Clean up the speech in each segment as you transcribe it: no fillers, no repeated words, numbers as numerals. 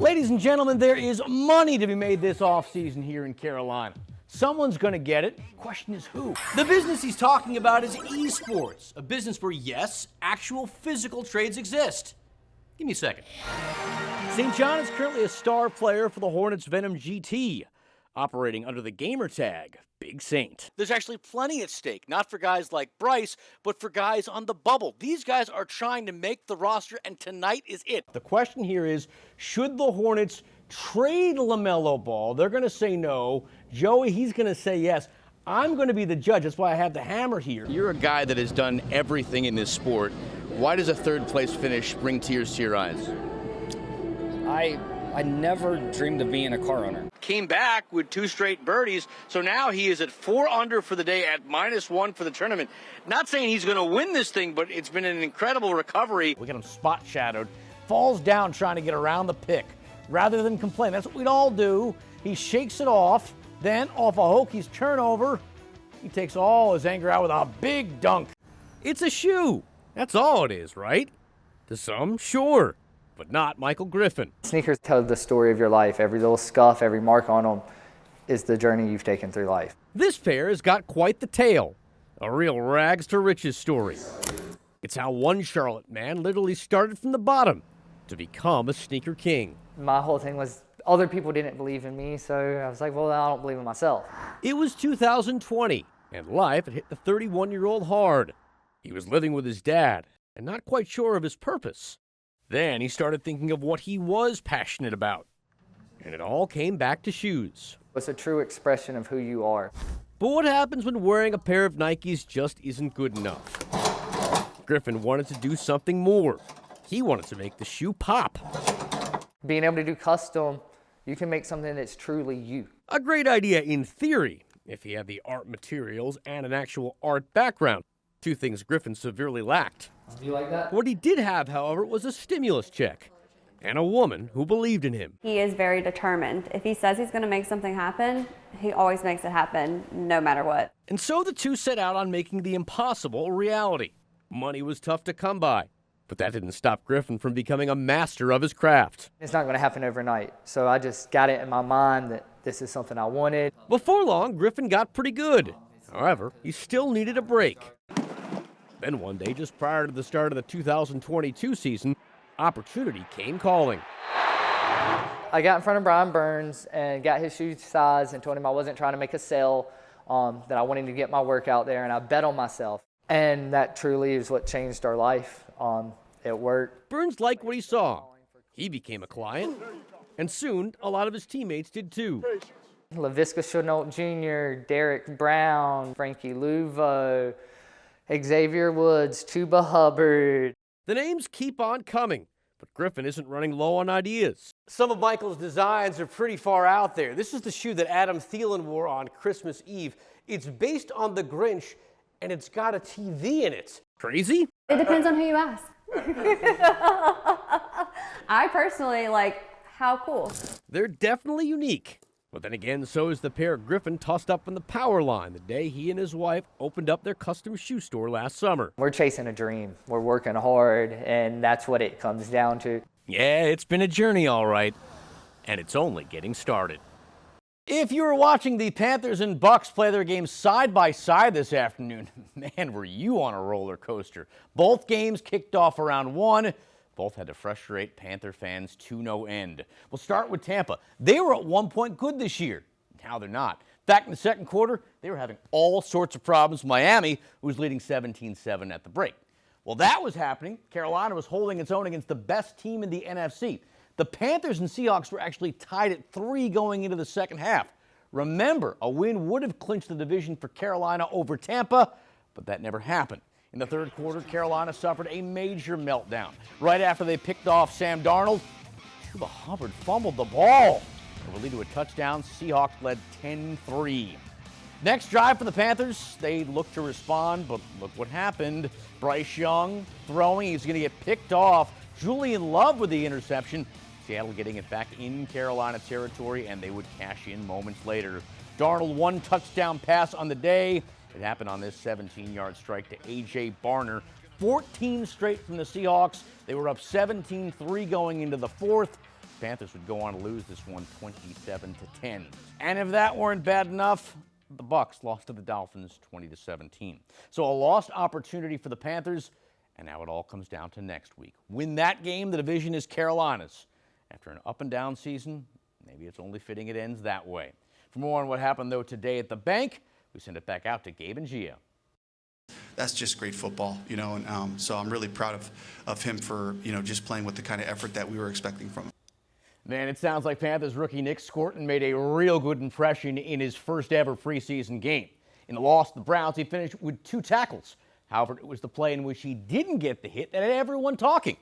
Ladies and gentlemen, there is money to be made this offseason here in Carolina. Someone's going to get it. Question is who? The business he's talking about is esports, a business where, yes, actual physical trades exist. Give me a second. St. John is currently a star player for the Hornets Venom GT, operating under the gamer tag Big Saint. There's actually plenty at stake, not for guys like Bryce, but for guys on the bubble. These guys are trying to make the roster, and tonight is it. The question here is, should the Hornets trade LaMelo Ball? They're going to say no. Joey, he's going to say yes. I'm going to be the judge. That's why I have the hammer here. You're a guy that has done everything in this sport. Why does a third-place finish bring tears to your eyes? I never dreamed of being a car owner. Came back with 2 straight birdies, so now he is at 4 under for the day at -1 for the tournament. Not saying he's going to win this thing, but it's been an incredible recovery. We got him spot shadowed, falls down trying to get around the pick. Rather than complain, that's what we'd all do. He shakes it off, then off a Hokies turnover, he takes all his anger out with a big dunk. It's a shoe. That's all it is, right? To some, sure. But not Michael Griffin. Sneakers tell the story of your life. Every little scuff, every mark on them is the journey you've taken through life. This pair has got quite the tale. A real rags to riches story. It's how one Charlotte man literally started from the bottom to become a sneaker king. My whole thing was other people didn't believe in me, so I was like, well, I don't believe in myself. It was 2020, and life had hit the 31-year-old hard. He was living with his dad and not quite sure of his purpose. Then he started thinking of what he was passionate about. And it all came back to shoes. It's a true expression of who you are. But what happens when wearing a pair of Nikes just isn't good enough? Griffin wanted to do something more. He wanted to make the shoe pop. Being able to do custom, you can make something that's truly you. A great idea in theory, if he had the art materials and an actual art background. 2 things Griffin severely lacked. You like that? What he did have, however, was a stimulus check and a woman who believed in him. He is very determined. If he says he's going to make something happen, he always makes it happen, no matter what. And so the two set out on making the impossible a reality. Money was tough to come by, but that didn't stop Griffin from becoming a master of his craft. It's not going to happen overnight, so I just got it in my mind that this is something I wanted. Before long, Griffin got pretty good. However, he still needed a break. Then one day, just prior to the start of the 2022 season, opportunity came calling. I got in front of Brian Burns and got his shoe size and told him I wasn't trying to make a sale, that I wanted to get my work out there, and I bet on myself. And that truly is what changed our life. It worked. Burns liked what he saw. He became a client, and soon a lot of his teammates did too. Laviska Chenault Jr., Derek Brown, Frankie Luvo, Xavier Woods, Chuba Hubbard. The names keep on coming, but Griffin isn't running low on ideas. Some of Michael's designs are pretty far out there. This is the shoe that Adam Thielen wore on Christmas Eve. It's based on the Grinch, and it's got a TV in it. Crazy? It depends on who you ask. I personally how cool. They're definitely unique. But then again, so is the pair Griffin tossed up on the power line the day he and his wife opened up their custom shoe store last summer. We're chasing a dream. We're working hard, and that's what it comes down to. Yeah, it's been a journey, all right. And it's only getting started. If you were watching the Panthers and Bucks play their games side by side this afternoon, man, were you on a roller coaster. Both games kicked off around 1. Both had to frustrate Panther fans to no end. We'll start with Tampa. They were at one point good this year. Now they're not. Back in the second quarter, they were having all sorts of problems. Miami, who was leading 17-7 at the break. While that was happening, Carolina was holding its own against the best team in the NFC. The Panthers and Seahawks were actually tied at 3 going into the second half. Remember, a win would have clinched the division for Carolina over Tampa, but that never happened. In the third quarter, Carolina suffered a major meltdown. Right after they picked off Sam Darnold, Chuba Hubbard fumbled the ball. It would lead to a touchdown. Seahawks led 10-3. Next drive for the Panthers, they looked to respond, but look what happened. Bryce Young throwing, he's going to get picked off. Julian Love with the interception. Seattle getting it back in Carolina territory, and they would cash in moments later. Darnold, 1 touchdown pass on the day. It happened on this 17-yard strike to A.J. Barner. 14 straight from the Seahawks. They were up 17-3 going into the fourth. Panthers would go on to lose this one 27-10. And if that weren't bad enough, the Bucs lost to the Dolphins 20-17. So a lost opportunity for the Panthers, and now it all comes down to next week. Win that game, the division is Carolina's. After an up-and-down season, maybe it's only fitting it ends that way. For more on what happened, though, today at the bank, we send it back out to Gabe and Gia. That's just great football, and so I'm really proud of him for, just playing with the kind of effort that we were expecting from him. Man, it sounds like Panthers rookie Nick Scorton made a real good impression in his first ever preseason game. In the loss to the Browns, he finished with 2 tackles. However, it was the play in which he didn't get the hit that had everyone talking.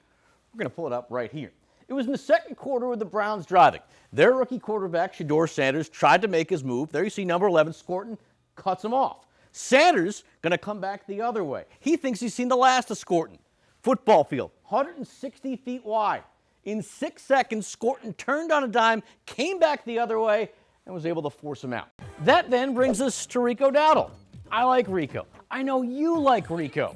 We're going to pull it up right here. It was in the second quarter with the Browns driving. Their rookie quarterback, Shedeur Sanders, tried to make his move. There you see number 11, Scorton, cuts him off. Sanders going to come back the other way. He thinks he's seen the last of Scorton. Football field, 160 feet wide. In 6 seconds, Scorton turned on a dime, came back the other way, and was able to force him out. That then brings us to Rico Dowdle. I like Rico. I know you like Rico.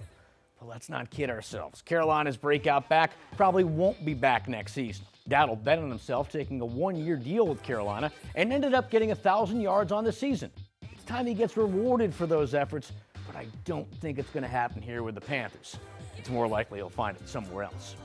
But let's not kid ourselves. Carolina's breakout back probably won't be back next season. Dowdle bet on himself taking a 1-year deal with Carolina and ended up getting 1,000 yards on the season. It's time he gets rewarded for those efforts, but I don't think it's going to happen here with the Panthers. It's more likely he'll find it somewhere else.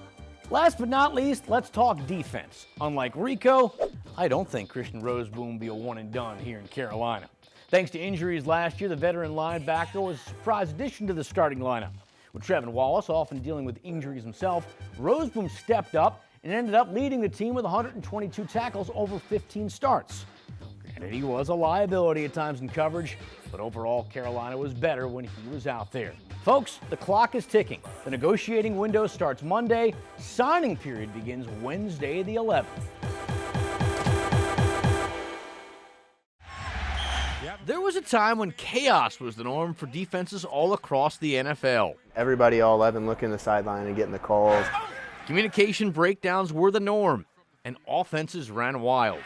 Last but not least, let's talk defense. Unlike Rico, I don't think Christian Roseboom will be a one and done here in Carolina. Thanks to injuries last year, the veteran linebacker was a surprise addition to the starting lineup. With Trevin Wallace often dealing with injuries himself, Roseboom stepped up and ended up leading the team with 122 tackles over 15 starts. Granted, he was a liability at times in coverage, but overall, Carolina was better when he was out there. Folks, the clock is ticking. The negotiating window starts Monday. Signing period begins Wednesday the 11th. There was a time when chaos was the norm for defenses all across the NFL. Everybody, all 11, looking the sideline and getting the calls. Communication breakdowns were the norm, and offenses ran wild.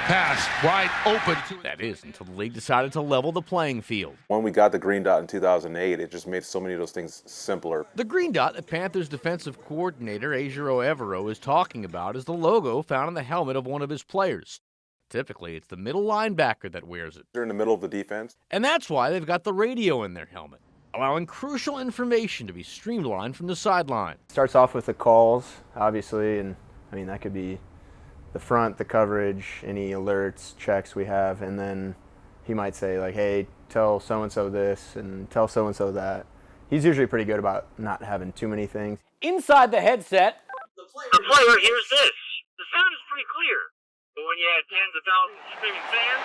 Pass wide open. That is, until the league decided to level the playing field. When we got the green dot in 2008, it just made so many of those things simpler. The green dot that Panthers defensive coordinator Ejiro Evero is talking about is the logo found on the helmet of one of his players. Typically, it's the middle linebacker that wears it. They're in the middle of the defense. And that's why they've got the radio in their helmet, allowing crucial information to be streamlined from the sideline. Starts off with the calls, obviously, and that could be the front, the coverage, any alerts, checks we have, and then he might say, like, hey, tell so-and-so this and tell so-and-so that. He's usually pretty good about not having too many things. Inside the headset, the player hears this. The sound is pretty clear, but when you have tens of thousands of screaming fans,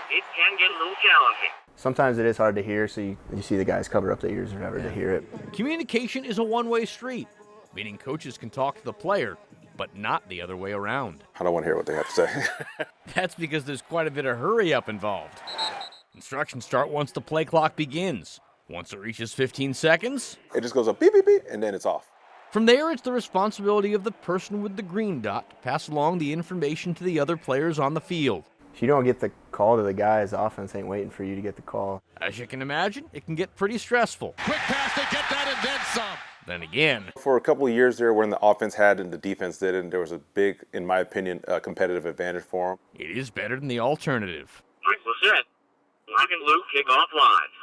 it can get a little challenging. Sometimes it is hard to hear, so you see the guys cover up their ears or whatever to hear it. Communication is a one-way street, meaning coaches can talk to the player, but not the other way around. I don't want to hear what they have to say. That's because there's quite a bit of hurry-up involved. Instructions start once the play clock begins. Once it reaches 15 seconds, it just goes up beep, beep, beep, and then it's off. From there, it's the responsibility of the person with the green dot to pass along the information to the other players on the field. If you don't get the call to the guys, the offense ain't waiting for you to get the call. As you can imagine, it can get pretty stressful. Quick pass to get that and then some. Then again, for a couple of years there when the offense had and the defense didn't, there was a big, in my opinion, competitive advantage for them. It is better than the alternative. Mike Lacett, Black and Blue kickoff live.